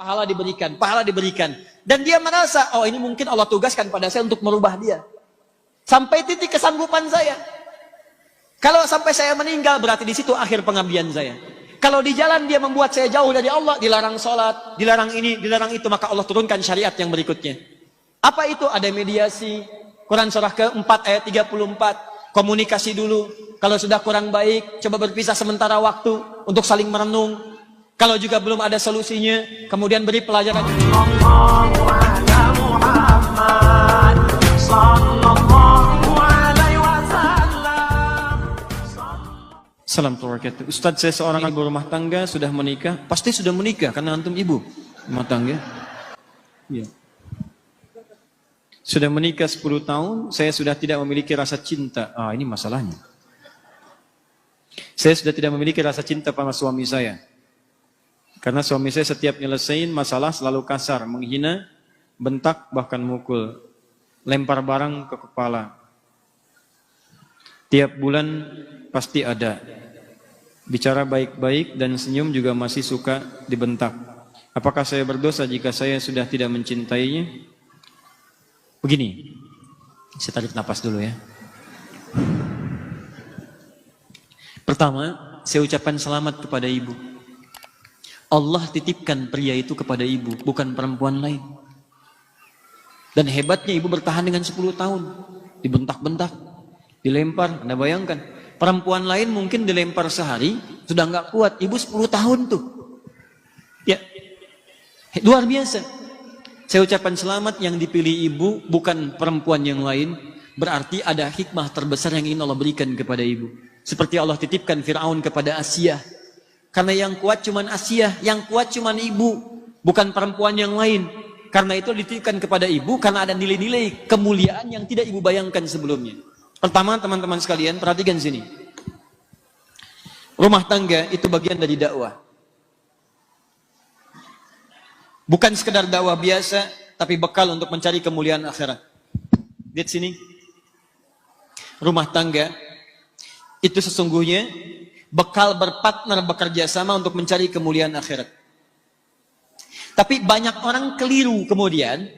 pahala diberikan, pahala diberikan. Dan dia merasa, oh ini mungkin Allah tugaskan pada saya untuk merubah dia. Sampai titik kesanggupan saya. Kalau sampai saya meninggal, berarti di situ akhir pengabdian saya. Kalau di jalan dia membuat saya jauh dari Allah, dilarang sholat, dilarang ini, dilarang itu, maka Allah turunkan syariat yang berikutnya. Apa itu? Ada mediasi. Quran surah ke-4 ayat 34. Komunikasi dulu. Kalau sudah kurang baik, coba berpisah sementara waktu untuk saling merenung. Kalau juga belum ada solusinya, kemudian beri pelajaran. Assalamualaikum warahmatullahi wabarakatuh. Ustaz, saya seorang ibu rumah tangga, sudah menikah. Pasti sudah menikah karena antum ibu rumah tangga. Ya. Sudah menikah 10 tahun, saya sudah tidak memiliki rasa cinta. Ah, ini masalahnya. Saya sudah tidak memiliki rasa cinta pada suami saya. Karena suami saya setiap nyelesain masalah selalu kasar, menghina, bentak, bahkan mukul. Lempar barang ke kepala. Tiap bulan pasti ada. Bicara baik-baik dan senyum juga masih suka dibentak. Apakah saya berdosa jika saya sudah tidak mencintainya? Begini, saya tarik napas dulu ya. Pertama, saya ucapkan selamat kepada ibu. Allah titipkan pria itu kepada ibu, bukan perempuan lain. Dan hebatnya ibu bertahan dengan 10 tahun. Dibentak-bentak, dilempar, Anda bayangkan. Perempuan lain mungkin dilempar sehari, sudah nggak kuat. Ibu 10 tahun tuh. Ya, luar biasa. Saya ucapkan selamat, yang dipilih ibu bukan perempuan yang lain. Berarti ada hikmah terbesar yang ingin Allah berikan kepada ibu. Seperti Allah titipkan Fir'aun kepada Asia. Karena yang kuat cuman Asia, yang kuat cuman ibu, bukan perempuan yang lain. Karena itu dititipkan kepada ibu, karena ada nilai-nilai kemuliaan yang tidak ibu bayangkan sebelumnya. Pertama, teman-teman sekalian, perhatikan sini. Rumah tangga itu bagian dari dakwah. Bukan sekedar dakwah biasa, tapi bekal untuk mencari kemuliaan akhirat. Lihat sini. Rumah tangga itu sesungguhnya bekal berpartner bekerja sama untuk mencari kemuliaan akhirat. Tapi banyak orang keliru kemudian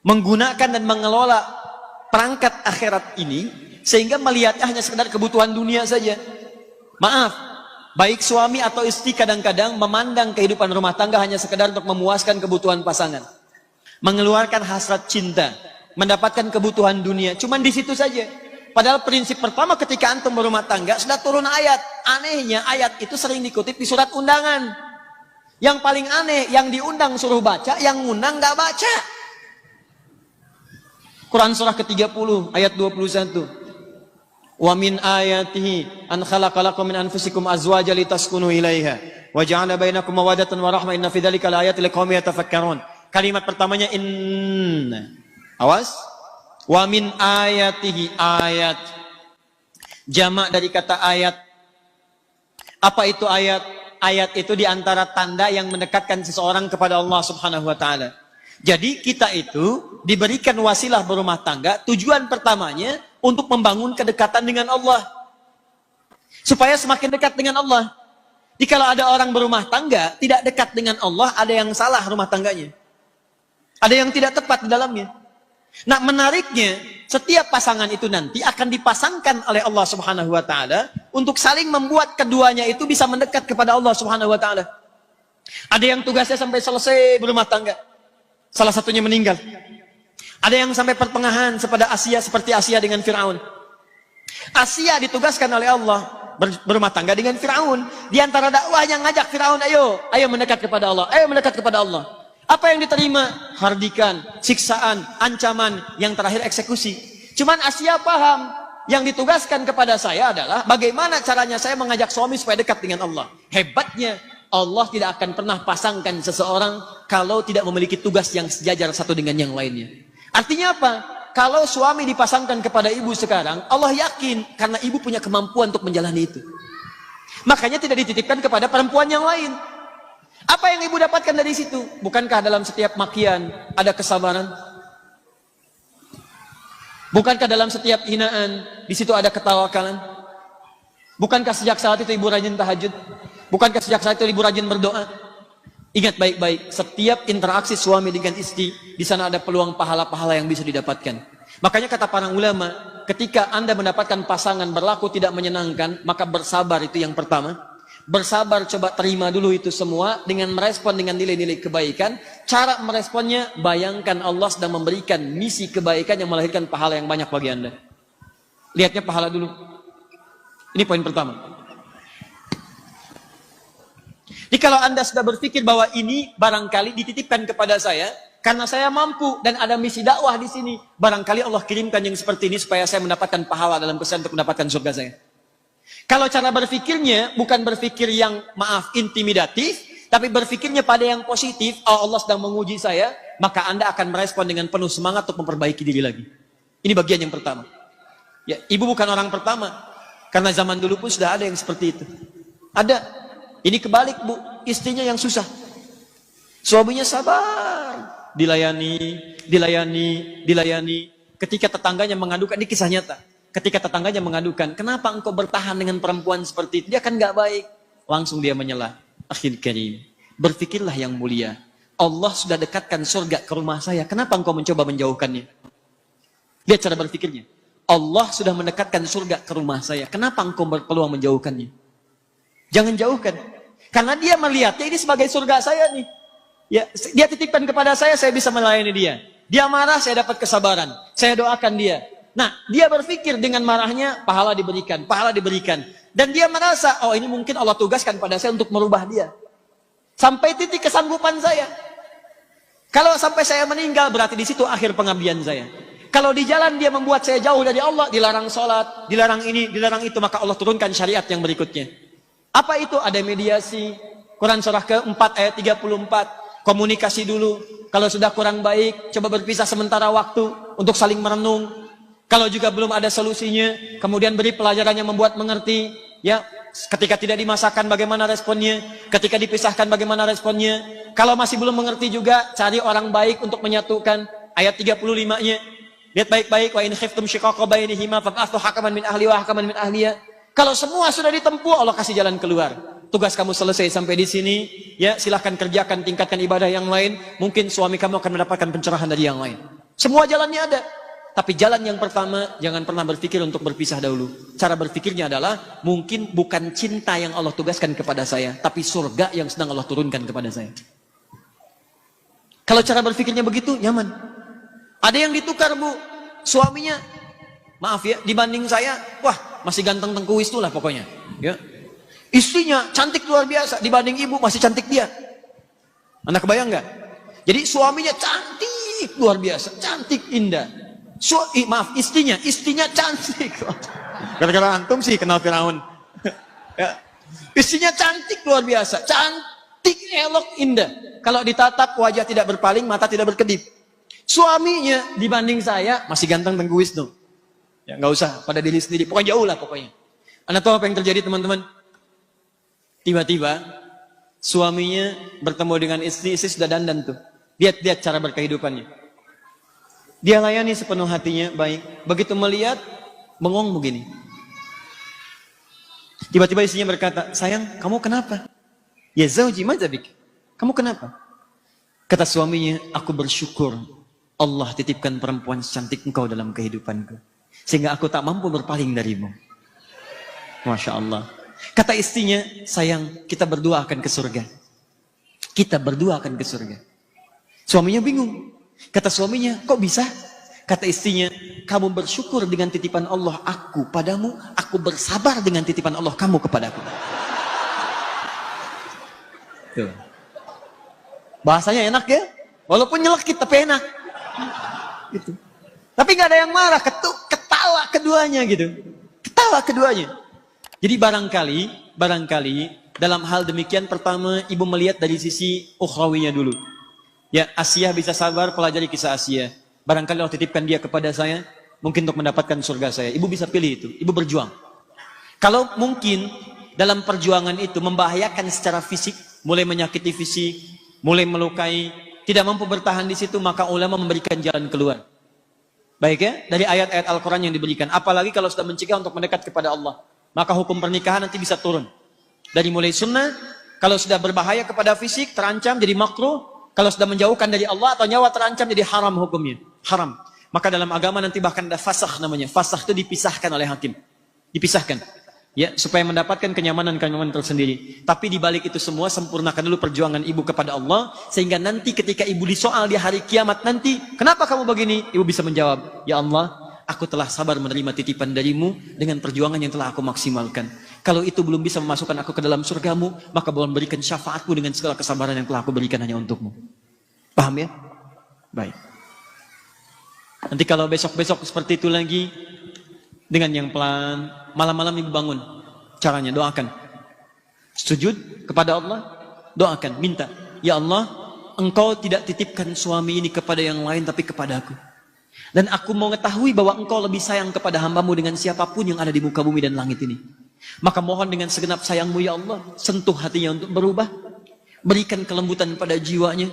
menggunakan dan mengelola perangkat akhirat ini sehingga melihatnya hanya sekedar kebutuhan dunia saja. Maaf, baik suami atau istri kadang-kadang memandang kehidupan rumah tangga hanya sekedar untuk memuaskan kebutuhan pasangan, mengeluarkan hasrat cinta, mendapatkan kebutuhan dunia. Cuman di situ saja. Padahal prinsip pertama ketika antum berumah tangga sudah turun ayat. Anehnya ayat itu sering dikutip di surat undangan. Yang paling aneh, yang diundang suruh baca, yang ngundang nggak baca. Quran surah ke-30 ayat 21. Wa min ayatihi an khalaqalakum min anfusikum azwajan litaskunu ilaiha wa ja'ala bainakum mawaddatan wa rahmah inna fi dzalika laayatin liqaumin yatafakkarun. Kalimat pertamanya inna. Awas. Wa min ayatihi, ayat. Jamak dari kata ayat. Apa itu ayat? Ayat itu diantara tanda yang mendekatkan seseorang kepada Allah Subhanahu wa ta'ala. Jadi kita itu diberikan wasilah berumah tangga, tujuan pertamanya untuk membangun kedekatan dengan Allah. Supaya semakin dekat dengan Allah. Jikalau ada orang berumah tangga tidak dekat dengan Allah, ada yang salah rumah tangganya. Ada yang tidak tepat di dalamnya. Nah, menariknya, setiap pasangan itu nanti akan dipasangkan oleh Allah Subhanahu wa ta'ala untuk saling membuat keduanya itu bisa mendekat kepada Allah Subhanahu wa ta'ala. Ada yang tugasnya sampai selesai berumah tangga, salah satunya meninggal. Ada yang sampai pertengahan seperti Asia dengan Fir'aun. Asia ditugaskan oleh Allah berumah tangga dengan Fir'aun. Di antara dakwahnya ngajak Fir'aun, ayo mendekat kepada Allah, ayo mendekat kepada Allah. Apa yang diterima? Hardikan, siksaan, ancaman, yang terakhir eksekusi. Cuman Asia paham, yang ditugaskan kepada saya adalah bagaimana caranya saya mengajak suami supaya dekat dengan Allah. Hebatnya, Allah tidak akan pernah pasangkan seseorang kalau tidak memiliki tugas yang sejajar satu dengan yang lainnya. Artinya apa? Kalau suami dipasangkan kepada ibu sekarang, Allah yakin karena ibu punya kemampuan untuk menjalani itu. Makanya tidak dititipkan kepada perempuan yang lain. Apa yang ibu dapatkan dari situ? Bukankah dalam setiap makian ada kesabaran? Bukankah dalam setiap hinaan di situ ada ketawakalan? Bukankah sejak saat itu ibu rajin tahajud? Bukankah sejak saat itu ibu rajin berdoa? Ingat baik-baik, setiap interaksi suami dengan istri, di sana ada peluang pahala-pahala yang bisa didapatkan. Makanya kata para ulama, ketika Anda mendapatkan pasangan berlaku tidak menyenangkan, maka bersabar, itu yang pertama. Bersabar, coba terima dulu itu semua dengan merespon dengan nilai-nilai kebaikan. Cara meresponnya, bayangkan Allah sedang memberikan misi kebaikan yang melahirkan pahala yang banyak bagi Anda. Lihatnya pahala dulu. Ini poin pertama. Jadi kalau Anda sudah berpikir bahwa ini barangkali dititipkan kepada saya, karena saya mampu dan ada misi dakwah di sini, barangkali Allah kirimkan yang seperti ini supaya saya mendapatkan pahala dalam kesan untuk mendapatkan surga saya. Kalau cara berpikirnya bukan berpikir yang intimidatif, tapi berpikirnya pada yang positif, oh, Allah sedang menguji saya, maka Anda akan merespon dengan penuh semangat untuk memperbaiki diri lagi. Ini bagian yang pertama. Ya, ibu bukan orang pertama, karena zaman dulu pun sudah ada yang seperti itu. Ada. Ini kebalik, Bu, istrinya yang susah. Suaminya sabar, dilayani. Ketika tetangganya mengadukan, ini kisah nyata. Ketika tetangganya mengadukan, kenapa engkau bertahan dengan perempuan seperti itu? Dia kan gak baik. Langsung dia menyelah. Akhil karim, berfikirlah yang mulia. Allah sudah dekatkan surga ke rumah saya. Kenapa engkau mencoba menjauhkannya? Lihat cara berfikirnya. Allah sudah mendekatkan surga ke rumah saya. Kenapa engkau berpeluang menjauhkannya? Jangan jauhkan. Karena dia melihatnya ini sebagai surga saya nih. Ya, dia titipkan kepada saya bisa melayani dia. Dia marah, saya dapat kesabaran. Saya doakan dia. Nah, dia berpikir dengan marahnya, pahala diberikan. Dan dia merasa, oh ini mungkin Allah tugaskan pada saya untuk merubah dia. Sampai titik kesanggupan saya. Kalau sampai saya meninggal, berarti di situ akhir pengabdian saya. Kalau di jalan dia membuat saya jauh dari Allah, dilarang sholat, dilarang ini, dilarang itu, maka Allah turunkan syariat yang berikutnya. Apa itu? Ada mediasi. Quran surah ke-4 ayat 34. Komunikasi dulu. Kalau sudah kurang baik, coba berpisah sementara waktu untuk saling merenung. Kalau juga belum ada solusinya, kemudian beri pelajaran yang membuat mengerti. Ya, ketika tidak dimasakkan bagaimana responnya, ketika dipisahkan bagaimana responnya. Kalau masih belum mengerti juga, cari orang baik untuk menyatukan. Ayat 35-nya. Lihat baik-baik, wa in khiftum shiqaqa bainihima fab'athu hakaman min ahli wa hakaman min ahliya. Kalau semua sudah ditempuh, Allah kasih jalan keluar. Tugas kamu selesai sampai di sini, ya silahkan kerjakan, tingkatkan ibadah yang lain. Mungkin suami kamu akan mendapatkan pencerahan dari yang lain. Semua jalannya ada. Tapi jalan yang pertama, jangan pernah berpikir untuk berpisah dahulu. Cara berpikirnya adalah, mungkin bukan cinta yang Allah tugaskan kepada saya, tapi surga yang sedang Allah turunkan kepada saya. Kalau cara berpikirnya begitu, nyaman. Ada yang ditukar, Bu. Suaminya, maaf ya, dibanding saya, wah, masih ganteng tengkuis tuh lah pokoknya. Ya. Istrinya cantik luar biasa, dibanding ibu masih cantik dia. Anda kebayang nggak? Jadi suaminya cantik luar biasa, cantik indah. Istrinya cantik. Gara-gara antum sih kenal Firaun. Ya. Istrinya cantik luar biasa, cantik, elok, indah. Kalau ditatap wajah tidak berpaling, mata tidak berkedip. Suaminya dibanding saya masih ganteng tengkuis tuh. Ya, nggak usah pada diri sendiri, pokoknya jauh lah pokoknya. Anda tahu apa yang terjadi teman-teman? Tiba-tiba suaminya bertemu dengan istri sudah dandan tuh. Lihat cara berkehidupannya. Dia layani sepenuh hatinya, baik. Begitu melihat, bengong begini. Tiba-tiba istrinya berkata, sayang, kamu kenapa? Ya zauji madzabik. Kamu kenapa? Kata suaminya, aku bersyukur Allah titipkan perempuan secantik engkau dalam kehidupanku. Sehingga aku tak mampu berpaling darimu. Masya Allah. Kata istrinya, sayang, kita berdua akan ke surga. Kita berdua akan ke surga. Suaminya bingung. Kata suaminya, kok bisa? Kata istrinya, kamu bersyukur dengan titipan Allah aku padamu, aku bersabar dengan titipan Allah kamu kepadaku. Tuh. Bahasanya enak ya? Walaupun nyelekit tapi enak. Gitu. Tapi nggak ada yang marah, ketawa keduanya gitu. Ketawa keduanya. Jadi barangkali dalam hal demikian pertama ibu melihat dari sisi ukhrawinya dulu. Ya, Asia bisa sabar, pelajari kisah Asia. Barangkali Allah titipkan dia kepada saya, mungkin untuk mendapatkan surga saya. Ibu bisa pilih itu, ibu berjuang. Kalau mungkin dalam perjuangan itu membahayakan secara fisik, mulai menyakiti fisik, mulai melukai, tidak mampu bertahan di situ, maka ulama memberikan jalan keluar. Baik ya, dari ayat-ayat Al-Quran yang diberikan. Apalagi kalau sudah mencegah untuk mendekat kepada Allah. Maka hukum pernikahan nanti bisa turun. Dari mulai sunnah, Kalau sudah berbahaya kepada fisik, terancam jadi makruh. Kalau sudah menjauhkan dari Allah atau nyawa terancam jadi haram hukumnya. Haram. Maka dalam agama nanti bahkan ada fasakh namanya. Fasakh itu dipisahkan oleh hakim. Dipisahkan. Ya, supaya mendapatkan kenyamanan tersendiri. Tapi di balik itu semua, sempurnakan dulu perjuangan ibu kepada Allah, sehingga nanti ketika ibu disoal di hari kiamat nanti, kenapa kamu begini? Ibu bisa menjawab, ya Allah, aku telah sabar menerima titipan darimu dengan perjuangan yang telah aku maksimalkan. Kalau itu belum bisa memasukkan aku ke dalam surgamu, maka boleh berikan syafaatmu dengan segala kesabaran yang telah aku berikan hanya untukmu. Paham ya? Baik. Nanti kalau besok-besok seperti itu lagi, dengan yang pelan, malam-malam ibu bangun. Caranya doakan. Sujud kepada Allah, doakan, minta. Ya Allah, engkau tidak titipkan suami ini kepada yang lain tapi kepada aku. Dan aku mau mengetahui bahwa engkau lebih sayang kepada hambamu dengan siapapun yang ada di muka bumi dan langit ini. Maka mohon dengan segenap sayangmu ya Allah, sentuh hatinya untuk berubah. Berikan kelembutan pada jiwanya.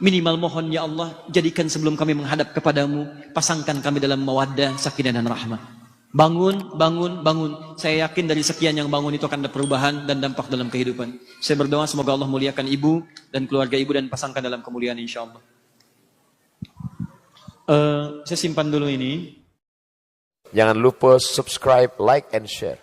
Minimal mohon ya Allah, jadikan sebelum kami menghadap kepadamu, pasangkan kami dalam mawaddah, sakinah dan rahmah. Bangun, bangun, bangun. Saya yakin dari sekian yang bangun itu akan ada perubahan dan dampak dalam kehidupan. Saya berdoa semoga Allah muliakan ibu dan keluarga ibu dan pasangkan dalam kemuliaan insya Allah. Saya simpan dulu ini. Jangan lupa subscribe, like, and share.